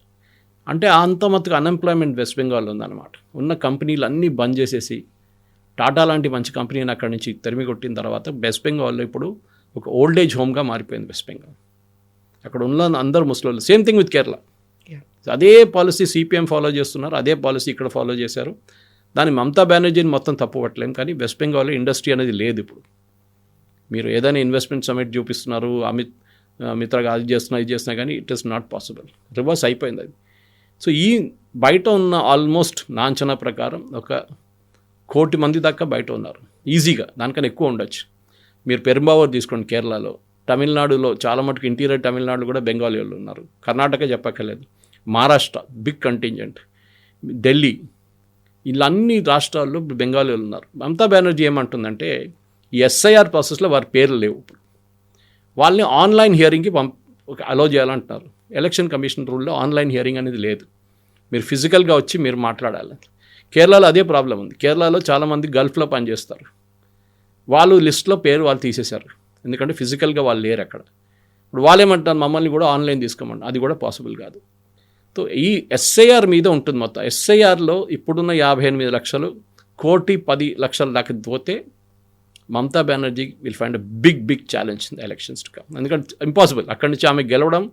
అంటే అంత మట్టుకు అన్ఎంప్లాయ్మెంట్ వెస్ట్ బెంగాల్లో ఉందన్నమాట. ఉన్న కంపెనీలు అన్నీ బంద్ చేసేసి టాటా లాంటి మంచి కంపెనీని అక్కడి నుంచి తరిమి కొట్టిన తర్వాత వెస్ట్ బెంగాల్లో ఇప్పుడు ఒక ఓల్డ్ ఏజ్ హోమ్గా మారిపోయింది వెస్ట్ బెంగాల్. అక్కడ ఉన్న అందరు ముస్లింలు. Same thing with Kerala. అదే పాలసీ సిపిఎం ఫాలో చేస్తున్నారు, అదే పాలసీ ఇక్కడ ఫాలో చేశారు. దాన్ని మమతా బెనర్జీని మొత్తం తప్పు పట్టలేం, కానీ వెస్ట్ బెంగాల్లో ఇండస్ట్రీ అనేది లేదు. ఇప్పుడు మీరు ఏదైనా ఇన్వెస్ట్మెంట్ సమిట్ చూపిస్తున్నారు, మిత్రగా అది చేస్తున్నా ఇది చేస్తున్నా, కానీ it is not possible. Reverse అయిపోయింది అది. సో ఈ బయట ఉన్న ఆల్మోస్ట్ నా అంచనా ప్రకారం ఒక 1 కోటి మంది దాకా బయట ఉన్నారు ఈజీగా, దానికన్నా ఎక్కువ ఉండొచ్చు. మీరు పెరుంబావూర్ తీసుకోండి కేరళలో, తమిళనాడులో చాలా మటుకు ఇంటీరియర్ తమిళనాడు కూడా బెంగాలీ వాళ్ళు ఉన్నారు, కర్ణాటక చెప్పక్కర్లేదు, మహారాష్ట్ర బిగ్ కంటింజెంట్, ఢిల్లీ, ఇలా అన్ని రాష్ట్రాల్లో బెంగాలీ వాళ్ళు ఉన్నారు. మమతా బెనర్జీ ఏమంటుందంటే ఈ ఎస్ఐఆర్ ప్రాసెస్లో వారి పేర్లు లేవు, ఇప్పుడు వాళ్ళని ఆన్లైన్ హియరింగ్కి అలో చేయాలంటున్నారు. ఎలక్షన్ కమిషన్ రూల్లో ఆన్లైన్ హియరింగ్ అనేది లేదు, మీరు ఫిజికల్గా వచ్చి మీరు మాట్లాడాలి. కేరళలో అదే ప్రాబ్లం ఉంది. కేరళలో చాలామంది గల్ఫ్లో పనిచేస్తారు, వాళ్ళు లిస్ట్లో పేరు వాళ్ళు తీసేశారు, ఎందుకంటే ఫిజికల్గా వాళ్ళు లేరు అక్కడ. ఇప్పుడు వాళ్ళు ఏమంటారు, మమ్మల్ని కూడా ఆన్లైన్ తీసుకోమంటారు, అది కూడా పాసిబుల్ కాదు. సో ఈ ఎస్ఐఆర్ మీద ఉంటుంది మొత్తం. ఎస్ఐఆర్లో ఇప్పుడున్న 58 లక్షలు 1,10,00,000 దాకా పోతే Mamata Banerjee will find a big challenge in the elections to come. ఎందుకంటే ఇంపాసిబుల్, అక్కడి నుంచి ఆమె గెలవడం,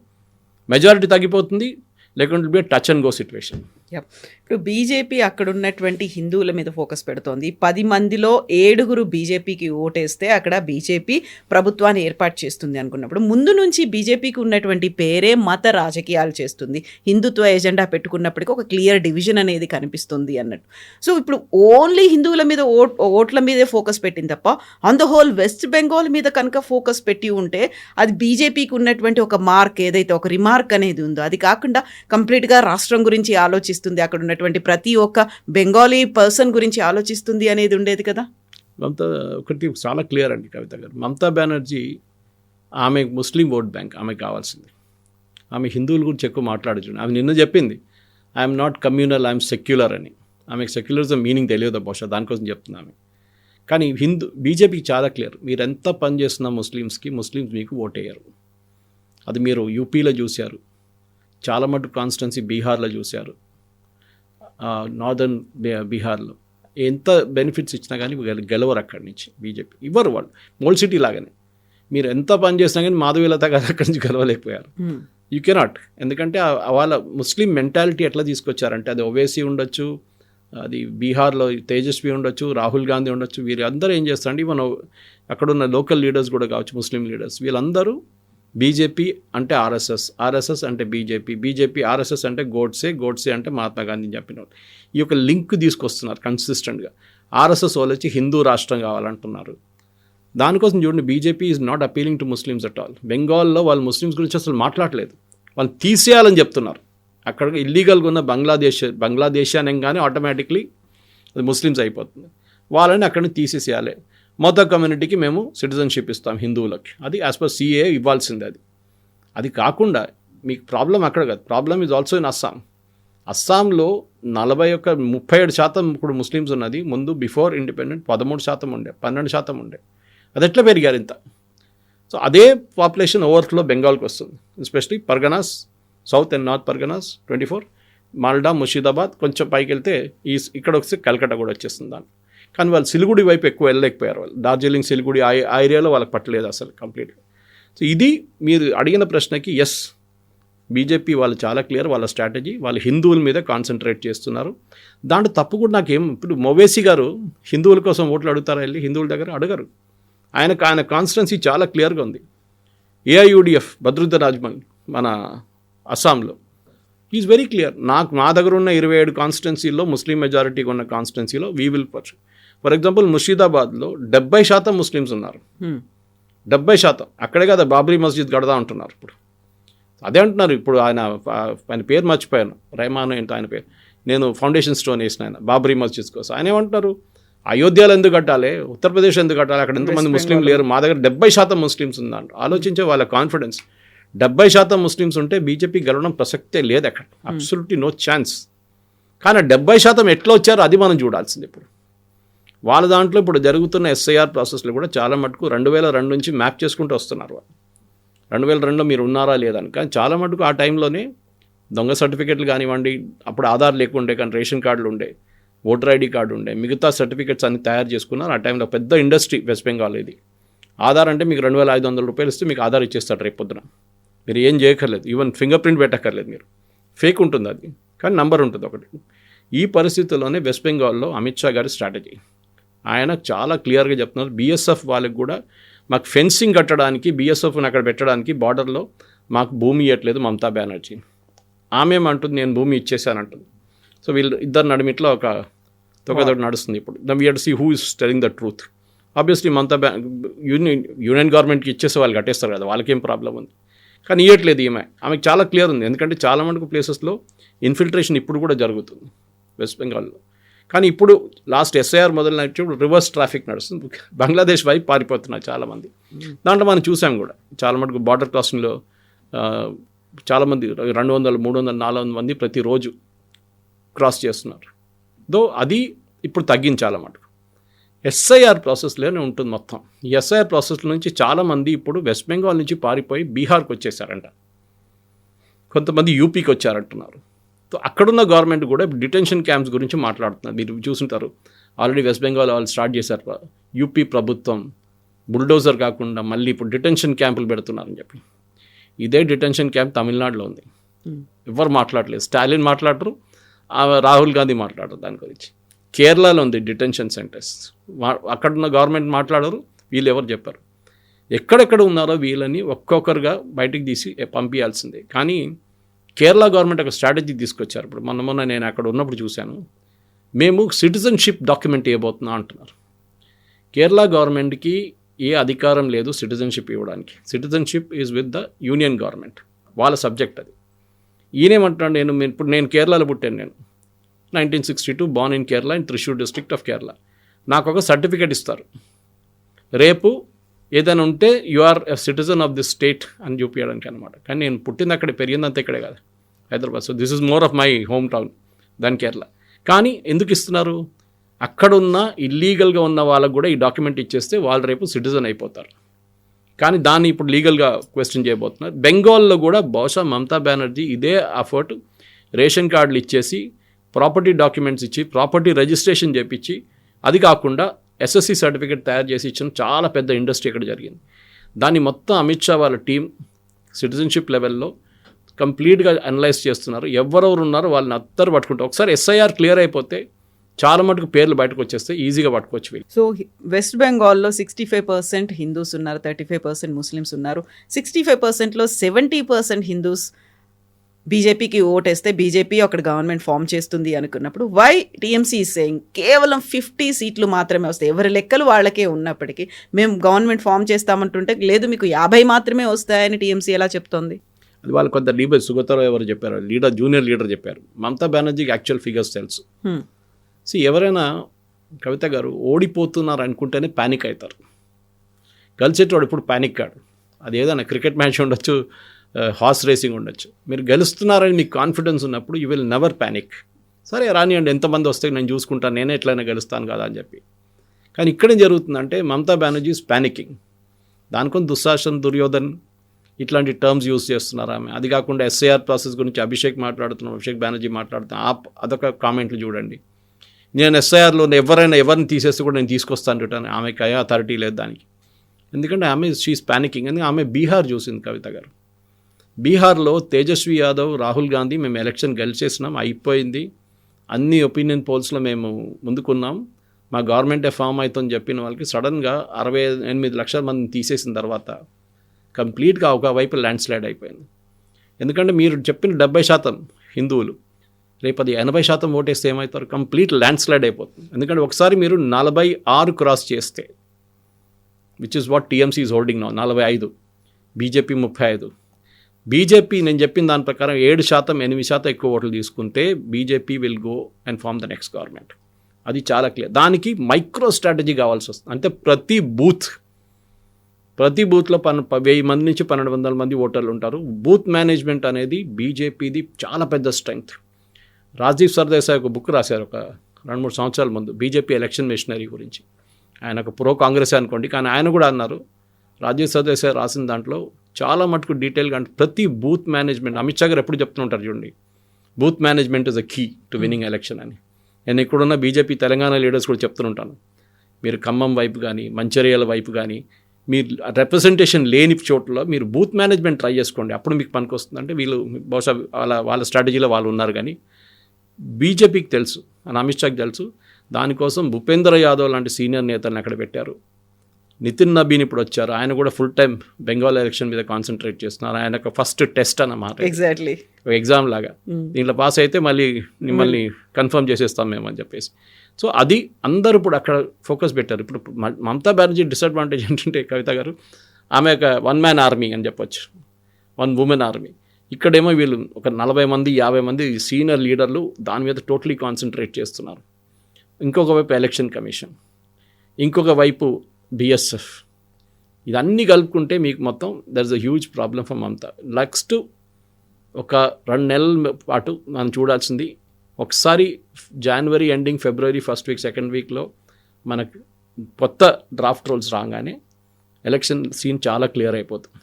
మెజారిటీ తగ్గిపోతుంది, లేకుంటే be touch and go situation. ఇప్పుడు బీజేపీ అక్కడ ఉన్నటువంటి హిందువుల మీద ఫోకస్ పెడుతోంది. 10 మందిలో 7 బీజేపీకి ఓటేస్తే అక్కడ బీజేపీ ప్రభుత్వాన్ని ఏర్పాటు చేస్తుంది అనుకున్నప్పుడు ముందు నుంచి బీజేపీకి ఉన్నటువంటి పేరే మత రాజకీయాలు చేస్తుంది. హిందుత్వ ఎజెండా పెట్టుకున్నప్పటికీ ఒక క్లియర్ డివిజన్ అనేది కనిపిస్తుంది అన్నట్టు. సో ఇప్పుడు ఓన్లీ హిందువుల మీద ఓట్ల మీదే ఫోకస్ పెట్టింది తప్ప on the whole west Bengal మీద కనుక ఫోకస్ పెట్టి ఉంటే అది బీజేపీకి ఉన్నటువంటి ఒక మార్క్, ఏదైతే ఒక రిమార్క్ అనేది ఉందో అది కాకుండా కంప్లీట్గా రాష్ట్రం గురించి ఆలోచిస్తుంది, అక్కడ ఉన్నటువంటి ప్రతి ఒక్క బెంగాలీ పర్సన్ గురించి ఆలోచిస్తుంది అనేది ఉండేది కదా. మమతా ఒకటి చాలా క్లియర్ అండి కవిత గారు, మమతా బెనర్జీ ఆమె ముస్లిం ఓట్ బ్యాంక్, ఆమెకు కావాల్సింది. ఆమె హిందువుల గురించి ఎక్కువ మాట్లాడుతుంది. ఆమె నిన్న చెప్పింది I'm not communal, I'm secular అని. ఆమెకు సెక్యులరిజం మీనింగ్ తెలియదు బహుశా, దానికోసం చెప్తుంది ఆమె. కానీ బీజేపీకి చాలా క్లియర్, మీరు ఎంత పని చేస్తున్నా ముస్లిమ్స్ మీకు ఓటేయరు. అది మీరు యూపీలో చూశారు, చాలా మటుకు కాన్స్టిట్యున్సీ బీహార్లో చూశారు, నార్దర్న్ బీహార్లో ఎంత బెనిఫిట్స్ ఇచ్చినా కానీ గెలవరు అక్కడి నుంచి బీజేపీ. ఇవ్వరు వాళ్ళు, మోల్ సిటీ లాగానే. మీరు ఎంత పని చేసినా కానీ మాధవీలత గారు అక్కడి నుంచి గెలవలేకపోయారు. You cannot. ఎందుకంటే వాళ్ళ ముస్లిం మెంటాలిటీ ఎట్లా తీసుకొచ్చారంటే, అది ఓవైసీ ఉండొచ్చు, అది బీహార్లో తేజస్వి ఉండొచ్చు, రాహుల్ గాంధీ ఉండొచ్చు, వీరందరూ ఏం చేస్తారంటే ఈవెన్ అక్కడున్న లోకల్ లీడర్స్ కూడా కావచ్చు, ముస్లిం లీడర్స్, వీళ్ళందరూ బీజేపీ అంటే ఆర్ఎస్ఎస్ అంటే బీజేపీ ఆర్ఎస్ఎస్ అంటే గోడ్సే అంటే మహాత్మా గాంధీ చెప్పిన వాళ్ళు. ఈ యొక్క లింక్ తీసుకొస్తున్నారు కన్సిస్టెంట్గా. ఆర్ఎస్ఎస్ వాళ్ళు వచ్చి హిందూ రాష్ట్రం కావాలంటున్నారు. దానికోసం చూడండి, BJP is not appealing to Muslims at all. బెంగాల్లో వాళ్ళు ముస్లిమ్స్ గురించి అసలు మాట్లాడలేదు, వాళ్ళు తీసేయాలని చెప్తున్నారు. అక్కడ ఇల్లీగల్గా ఉన్న బంగ్లాదేశ్ అనగానే ఆటోమేటిక్లీ అది ముస్లిమ్స్ అయిపోతుంది. వాళ్ళని అక్కడి నుంచి తీసేసేయాలి. మొత్తం కమ్యూనిటీకి మేము సిటిజన్షిప్ ఇస్తాం హిందువులకి, అది యాజ్ పర్ సిఏ ఇవ్వాల్సిందే. అది కాకుండా మీకు ప్రాబ్లం అక్కడ కాదు, ప్రాబ్లం ఈజ్ ఆల్సో ఇన్ అస్సాంలో 37% ఇప్పుడు ముస్లిమ్స్ ఉన్నది. ముందు బిఫోర్ ఇండిపెండెంట్ 13% ఉండే, 12% ఉండే. అది ఎట్లా పెరిగారు ఇంత? సో అదే పాపులేషన్ ఓవర్ఫ్లో బెంగాల్కి వస్తుంది, especially Parganas, south and north Parganas 24, Malda, Murshidabad, కొంచెం పైకి వెళ్తే ఇక్కడ వస్తే కల్కట్టా కూడా వచ్చేస్తుంది దాన్ని. కానీ వాళ్ళు సిలిగుడి వైపు ఎక్కువ వెళ్ళలేకపోయారు. వాళ్ళు డార్జిలింగ్, సిలిగుడి ఆ ఏరియాలో వాళ్ళకి పట్టలేదు అసలు కంప్లీట్గా. సో ఇది మీరు అడిగిన ప్రశ్నకి ఎస్, బీజేపీ వాళ్ళు చాలా క్లియర్, వాళ్ళ స్ట్రాటజీ, వాళ్ళు హిందువుల మీద కాన్సన్ట్రేట్ చేస్తున్నారు. దాంట్లో తప్పు కూడా నాకేం, ఇప్పుడు మొవేసీ గారు హిందువుల కోసం ఓట్లు అడుగుతారా వెళ్ళి? హిందువుల దగ్గర అడగరు. ఆయన కాన్స్టిట్యున్సీ చాలా క్లియర్గా ఉంది. ఏఐయుడిఎఫ్ బద్రుద్దర్ రాజ్మల్ మన అస్సాంలో ఈజ్ వెరీ క్లియర్. మా దగ్గర ఉన్న 27 కాన్స్టిట్యున్సీలో ముస్లిం మెజారిటీగా ఉన్న కాన్స్టిట్యున్సీలో వీ విల్ పర్చు. ఫర్ ఎగ్జాంపుల్ ముర్షిదాబాద్లో 70% ముస్లిమ్స్ ఉన్నారు. 70%. అక్కడే కదా బాబ్రీ మస్జిద్ కడదా అంటున్నారు ఇప్పుడు. అదే అంటున్నారు ఇప్పుడు. ఆయన పేరు మర్చిపోయాను, రెహమాన్ ఏంటో ఆయన పేరు. నేను ఫౌండేషన్ స్టోన్ వేసిన ఆయన బాబ్రీ మస్జిద్ కోసం. ఆయన ఏమంటున్నారు, అయోధ్యలో ఎందుకు కట్టాలి, ఉత్తరప్రదేశ్ ఎందుకు కట్టాలి, అక్కడ ఎంతమంది ముస్లిం లేరు, మా దగ్గర 70% ముస్లిమ్స్ ఉందంట. ఆలోచించే వాళ్ళ కాన్ఫిడెన్స్. 70% ముస్లిమ్స్ ఉంటే బీజేపీ గెలవడం ప్రసక్తే లేదు అక్కడ, అబ్సల్యూట్లీ నో ఛాన్స్. కానీ 70% ఎట్లా వచ్చారో అది మనం చూడాల్సింది ఇప్పుడు. వాళ్ళ దాంట్లో ఇప్పుడు జరుగుతున్న ఎస్ఐఆర్ ప్రాసెస్లో కూడా చాలా మటుకు 2002 నుంచి మ్యాప్ చేసుకుంటూ వస్తున్నారు వాళ్ళు. 2002లో మీరు ఉన్నారా లేదని. కానీ చాలా మటుకు ఆ టైంలోనే దొంగ సర్టిఫికెట్లు కానివ్వండి, అప్పుడు ఆధార్ లేకుండే కానీ రేషన్ కార్డులు ఉండే, ఓటర్ ఐడి కార్డు ఉండే, మిగతా సర్టిఫికెట్స్ అన్ని తయారు చేసుకున్నారు. ఆ టైంలో పెద్ద ఇండస్ట్రీ వెస్ట్ బెంగాల్ ఇది. ఆధార్ అంటే మీకు 2,500 రూపాయలు ఇస్తే మీకు ఆధార్ ఇచ్చేస్తాడు రేపు పొద్దున. మీరు ఏం చేయక్కర్లేదు, ఈవెన్ ఫింగర్ ప్రింట్ పెట్టక్కర్లేదు మీరు. ఫేక్ ఉంటుంది అది, కానీ నంబర్ ఉంటుంది ఒకటి. ఈ పరిస్థితుల్లోనే వెస్ట్ బెంగాల్లో అమిత్ షా గారి స్ట్రాటజీ, ఆయన చాలా క్లియర్గా చెప్తున్నారు. బీఎస్ఎఫ్ వాళ్ళకి కూడా మాకు ఫెన్సింగ్ కట్టడానికి, బీఎస్ఎఫ్ని అక్కడ పెట్టడానికి బార్డర్లో మాకు భూమి ఇవ్వట్లేదు మమతా బెనర్జీ. ఆమె ఏమంటుంది, నేను భూమి ఇచ్చేసానంటుంది. సో వీళ్ళు ఇద్దరు నడిమిట్లో ఒక తొక్కదొడ్డు నడుస్తుంది ఇప్పుడు. We have to see who is telling the truth. Obviously Mamata union గవర్నమెంట్కి ఇచ్చేస్తే వాళ్ళు కట్టేస్తారు కదా, వాళ్ళకేం ప్రాబ్లం ఉంది. కానీ ఇవ్వట్లేదు ఆమెకు చాలా క్లియర్ ఉంది. ఎందుకంటే చాలా మటుకు ప్లేసెస్లో ఇన్ఫిల్ట్రేషన్ ఇప్పుడు కూడా జరుగుతుంది వెస్ట్ బెంగాల్లో. కానీ ఇప్పుడు లాస్ట్ ఎస్ఐఆర్ మొదలైనప్పుడు రివర్స్ ట్రాఫిక్ నడుస్తుంది, బంగ్లాదేశ్ వైపు పారిపోతున్నారు చాలామంది. దాంట్లో మనం చూసాం కూడా చాలా మటుకు బార్డర్ క్రాసింగ్లో చాలామంది 200, 300, 400 మంది ప్రతిరోజు క్రాస్ చేస్తున్నారు. అది ఇప్పుడు తగ్గించాల మటుకు. ఎస్ఐఆర్ ప్రాసెస్లోనే ఉంటుంది మొత్తం. ఈ ఎస్ఐఆర్ ప్రాసెస్ నుంచి చాలామంది ఇప్పుడు వెస్ట్ బెంగాల్ నుంచి పారిపోయి బీహార్కి వచ్చేసారంట, కొంతమంది యూపీకి వచ్చారంటున్నారు. సో అక్కడున్న గవర్నమెంట్ కూడా డిటెన్షన్ క్యాంప్స్ గురించి మాట్లాడుతున్నారు. మీరు చూసుంటారు ఆల్రెడీ వెస్ట్ బెంగాల్ వాళ్ళు స్టార్ట్ చేశారు. యూపీ ప్రభుత్వం బుల్డోజర్ కాకుండా మళ్ళీ ఇప్పుడు డిటెన్షన్ క్యాంపులు పెడుతున్నారని చెప్పి. ఇదే డిటెన్షన్ క్యాంప్ తమిళనాడులో ఉంది. ఎవరు మాట్లాడలేదు. స్టాలిన్ మాట్లాడరు, రాహుల్ గాంధీ మాట్లాడరు దాని గురించి. కేరళలో ఉంది డిటెన్షన్ సెంటర్స్. అక్కడున్న గవర్నమెంట్ మాట్లాడరు, వీళ్ళు ఎవరు చెప్పారు. ఎక్కడెక్కడ ఉన్నారో వీళ్ళని ఒక్కొక్కరుగా బయటికి తీసి పంపించాల్సిందే. కానీ కేరళ గవర్నమెంట్ ఒక స్ట్రాటజీ తీసుకొచ్చారు. ఇప్పుడు మొన్న నేను అక్కడ ఉన్నప్పుడు చూశాను. మేము సిటిజన్షిప్ డాక్యుమెంట్ ఇవ్వబోతున్నాం అంటున్నారు. కేరళ గవర్నమెంట్కి ఏ అధికారం లేదు సిటిజన్షిప్ ఇవ్వడానికి. Citizenship is with the union government, వాళ్ళ సబ్జెక్ట్ అది. ఈయనేమంటున్నాడు, నేను కేరళలో పుట్టాను. నేను 1962 born in Kerala in Thrissur district of Kerala. నాకు ఒక సర్టిఫికేట్ ఇస్తారు. రేపు ఏదైనా ఉంటే you are a citizen of this state అని చూపించడానికి అనమాట. కానీ నేను పుట్టింది అక్కడే, పెరిగిందంతా ఇక్కడే కదా, Hyderabad. So this is more of my home town దాని కేరళ. కానీ ఎందుకు ఇస్తున్నారు? అక్కడున్న ఇల్లీగల్గా ఉన్న వాళ్ళకు కూడా ఈ డాక్యుమెంట్ ఇచ్చేస్తే వాళ్ళు రేపు సిటిజన్ అయిపోతారు. కానీ దాన్ని ఇప్పుడు లీగల్గా క్వశ్చన్ చేయబోతున్నారు. బెంగాల్లో కూడా బహుశా మమతా బెనర్జీ ఇదే అఫర్ట్, రేషన్ కార్డులు ఇచ్చేసి ప్రాపర్టీ డాక్యుమెంట్స్ ఇచ్చి ప్రాపర్టీ రిజిస్ట్రేషన్ చేయించి, అది కాకుండా ఎస్ఎస్సి సర్టిఫికేట్ తయారు చేసి ఇచ్చిన చాలా పెద్ద ఇండస్ట్రీ ఇక్కడ జరిగింది. దాన్ని మొత్తం అమిత్ షా వాళ్ళ టీం సిటిజన్షిప్ లెవెల్లో కంప్లీట్గా అనలైజ్ చేస్తున్నారు. ఎవరెవరు ఉన్నారో వాళ్ళని అందరూ పట్టుకుంటారు. ఒకసారి ఎస్ఐఆర్ క్లియర్ అయిపోతే చాలా మటుకు పేర్లు బయటకు వచ్చేస్తే ఈజీగా పట్టుకోవచ్చు వీళ్ళు. సో వెస్ట్ బెంగాల్లో 65% హిందూస్ ఉన్నారు, 35% ముస్లిమ్స్ ఉన్నారు. 65%లో 70% హిందూస్ బీజేపీకి ఓటేస్తే బీజేపీ అక్కడ గవర్నమెంట్ ఫామ్ చేస్తుంది అనుకున్నప్పుడు వై టీఎంసీ ఈజ్ సేయింగ్ కేవలం 50 సీట్లు మాత్రమే వస్తాయి, ఎవరి లెక్కలు వాళ్ళకే ఉన్నప్పటికీ మేము గవర్నమెంట్ ఫామ్ చేస్తామంటుంటే లేదు మీకు 50 మాత్రమే వస్తాయని టీఎంసీ ఎలా చెప్తోంది? అది వాళ్ళు కొంత లీడర్ సుగతరావు ఎవరు చెప్పారు, జూనియర్ లీడర్ చెప్పారు. మమతా బెనర్జీకి యాక్చువల్ ఫిగర్స్ తెలుసు. ఎవరైనా కవిత గారు ఓడిపోతున్నారు అనుకుంటేనే ప్యానిక్ అవుతారు. గెలిచేటోడు ఇప్పుడు ప్యానిక్ కాడు. అది ఏదైనా క్రికెట్ మ్యాచ్ ఉండొచ్చు, హార్స్ రేసింగ్ ఉండొచ్చు. మీరు గెలుస్తున్నారని మీకు కాన్ఫిడెన్స్ ఉన్నప్పుడు యూ విల్ నెవర్ ప్యానిక్. సరే రానియండి, ఎంతమంది వస్తే నేను చూసుకుంటాను, నేనే ఎట్లయినా గెలుస్తాను కదా అని చెప్పి. కానీ ఇక్కడేం జరుగుతుందంటే మమతా బెనర్జీ ఈజ్ ప్యానికింగ్. దానికొని దుశ్శాసన్, దుర్యోధన్ ఇట్లాంటి టర్మ్స్ యూజ్ చేస్తున్నారు ఆమె. అది కాకుండా ఎస్ఐఆర్ ప్రాసెస్ గురించి అభిషేక్ బెనర్జీ మాట్లాడుతున్నాం. అదొక కామెంట్లు చూడండి. నేను ఎస్ఐఆర్లో ఎవరిని తీసేస్తే కూడా నేను తీసుకొస్తాను అంటాను. ఆమెకి అథారిటీ లేదు దానికి. ఎందుకంటే ఆమె షీఈస్ ప్యానికింగ్. ఎందుకంటే ఆమె బీహార్ చూసింది కవిత గారు. బీహార్లో తేజస్వి యాదవ్, రాహుల్ గాంధీ మేము ఎలక్షన్ గెలిచేసినాం, అయిపోయింది, అన్ని ఒపీనియన్ పోల్స్లో మేము ముందుకున్నాం, మా గవర్నమెంటే ఫామ్ అవుతుందని చెప్పిన వాళ్ళకి సడన్గా 68 లక్షల మందిని తీసేసిన తర్వాత కంప్లీట్గా ఒకవైపు ల్యాండ్ స్లైడ్ అయిపోయింది. ఎందుకంటే మీరు చెప్పిన 70% హిందువులు రేపు అది 80% ఓటేస్తే ఏమవుతారు? కంప్లీట్ ల్యాండ్ స్లైడ్ అయిపోతుంది. ఎందుకంటే ఒకసారి మీరు 46 క్రాస్ చేస్తే, which is what TMC is holding now, 45, BJP 35. BJP నేను చెప్పిన దాని ప్రకారం 7%, 8% ఎక్కువ ఓట్లు తీసుకుంటే BJP will go and form the next government. అది చాలా క్లియర్. దానికి మైక్రో స్ట్రాటజీ కావాల్సి వస్తుంది. అంటే ప్రతి బూత్లో 1000 మంది నుంచి 1200 మంది ఓటర్లు ఉంటారు. బూత్ మేనేజ్మెంట్ అనేది బీజేపీది చాలా పెద్ద స్ట్రెంగ్త్. రాజీవ్ సర్దేశాయ్ ఒక బుక్ రాశారు ఒక 2-3 సంవత్సరాల ముందు బీజేపీ ఎలక్షన్ మిషనరీ గురించి. ఆయన ఒక ప్రో కాంగ్రెస్ అనుకోండి, కానీ ఆయన కూడా అన్నారు, రాజీవ్ సర్దేశాయ్ రాసిన దాంట్లో చాలా మటుకు డీటెయిల్గా అంటే ప్రతి బూత్ మేనేజ్మెంట్, అమిత్ షా గారు ఎప్పుడు చెప్తుంటారు చూడండి, booth management is a key to winning election అని. నేను ఇక్కడున్న బీజేపీ తెలంగాణ లీడర్స్ కూడా చెప్తుంటాను, మీరు ఖమ్మం వైపు కానీ మంచిర్యాల వైపు కానీ మీరు రిప్రజెంటేషన్ లేని చోట్ల మీరు బూత్ మేనేజ్మెంట్ ట్రై చేసుకోండి, అప్పుడు మీకు పనికి వస్తుంది. అంటే వీళ్ళు బహుశా వాళ్ళ స్ట్రాటజీలో వాళ్ళు ఉన్నారు. కానీ బీజేపీకి తెలుసు అని అమిత్ షాకి తెలుసు. దానికోసం భూపేంద్ర యాదవ్ లాంటి సీనియర్ నేతలను అక్కడ పెట్టారు. నితిన్ నబీన్ ఇప్పుడు వచ్చారు, ఆయన కూడా ఫుల్ టైం బెంగాల్ ఎలక్షన్ మీద కాన్సన్ట్రేట్ చేస్తున్నారు. ఆయన ఒక ఫస్ట్ టెస్ట్ అన్నమాట, ఎగ్జాక్ట్లీ ఎగ్జామ్ లాగా. దీంట్లో పాస్ అయితే మళ్ళీ మిమ్మల్ని కన్ఫర్మ్ చేసేస్తాం మేము అని చెప్పేసి. సో అది అందరూ ఇప్పుడు అక్కడ ఫోకస్ పెట్టారు. ఇప్పుడు మమతా బెనర్జీ డిసడ్వాంటేజ్ ఏంటంటే కవిత గారు, ఆమె ఒక 1 మ్యాన్ ఆర్మీ అని చెప్పొచ్చు, 1 ఉమెన్ ఆర్మీ. ఇక్కడేమో వీళ్ళు ఒక 40 మంది 50 మంది సీనియర్ లీడర్లు దాని మీద టోటలీ కాన్సన్ట్రేట్ చేస్తున్నారు. ఇంకొక వైపు ఎలక్షన్ కమిషన్, ఇంకొక వైపు బిఎస్ఎఫ్, ఇదన్నీ కలుపుకుంటే మీకు మొత్తం there is a huge problem for Mamata. Next ఒక 2 నెలల పాటు మనం చూడాల్సింది, ఒకసారి జనవరి ఎండింగ్, ఫిబ్రవరి ఫస్ట్ వీక్, సెకండ్ వీక్లో మనకు కొత్త డ్రాఫ్ట్ రోల్స్ రాగానే ఎలక్షన్ సీన్ చాలా క్లియర్ అయిపోతుంది.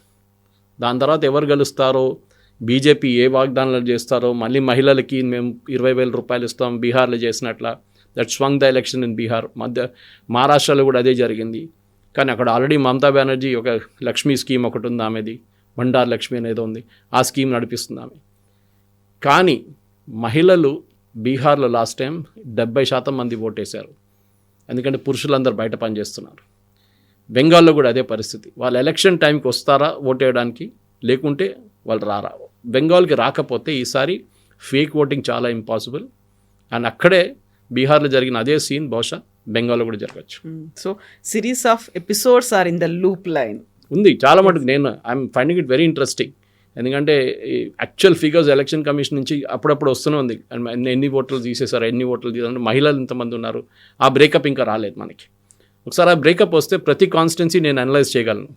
దాని తర్వాత ఎవరు గెలుస్తారో, బీజేపీ ఏ వాగ్దానాలు చేస్తారో మళ్ళీ మహిళలకి మేము 20,000 రూపాయలు ఇస్తాం బీహార్లో చేసినట్ల. That swung the election in Bihar. మహారాష్ట్రలో కూడా అదే జరిగింది. కానీ అక్కడ ఆల్రెడీ మమతా బెనర్జీ ఒక లక్ష్మీ స్కీమ్ ఒకటి ఉంది, ఆమెది బండార్ లక్ష్మి అనేది ఉంది, ఆ స్కీమ్ నడిపిస్తుంది ఆమె. కానీ మహిళలు బీహార్లో లాస్ట్ టైం 70% మంది ఓటేశారు, ఎందుకంటే పురుషులందరూ బయట పనిచేస్తున్నారు. బెంగాల్లో కూడా అదే పరిస్థితి. వాళ్ళు ఎలక్షన్ టైంకి వస్తారా ఓటేయడానికి, లేకుంటే వాళ్ళు రారా. బెంగాల్కి రాకపోతే ఈసారి ఫేక్ ఓటింగ్ చాలా ఇంపాసిబుల్. అండ్ అక్కడే బీహార్లో జరిగిన అదే సీన్ బహుశా బెంగాల్లో కూడా జరగచ్చు. So series of episodes are in the loop line ఉంది చాలా మటుకు. నేను I'm finding it very interesting. ఎందుకంటే యాక్చువల్ ఫిగర్స్ ఎలక్షన్ కమిషన్ నుంచి అప్పుడప్పుడు వస్తూనే ఉంది, ఎన్ని ఓట్లు తీసేశారు, ఎన్ని ఓట్లు తీసారు, మహిళలు ఇంతమంది ఉన్నారు. ఆ బ్రేకప్ ఇంకా రాలేదు మనకి. ఒకసారి ఆ బ్రేకప్ వస్తే ప్రతి కాన్స్టిట్యున్సీ నేను అనలైజ్ చేయగలను.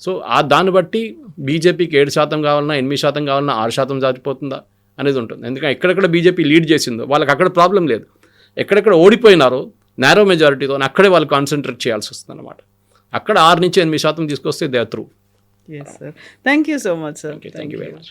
సో దాన్ని బట్టి బీజేపీకి 7% కావాలన్నా 8% కావాలన్నా 6% సరిపోతుందా అనేది ఉంటుంది. ఎందుకంటే ఎక్కడెక్కడ బీజేపీ లీడ్ చేసిందో వాళ్ళకి అక్కడ ప్రాబ్లం లేదు. ఎక్కడెక్కడ ఓడిపోయినారో నేరో మెజారిటీతో అక్కడే వాళ్ళు కాన్సన్ట్రేట్ చేయాల్సి వస్తుంది అనమాట. అక్కడ 6-8% తీసుకొస్తే they or through. Yes, sir. Thank you so much, sir. Thank you very much.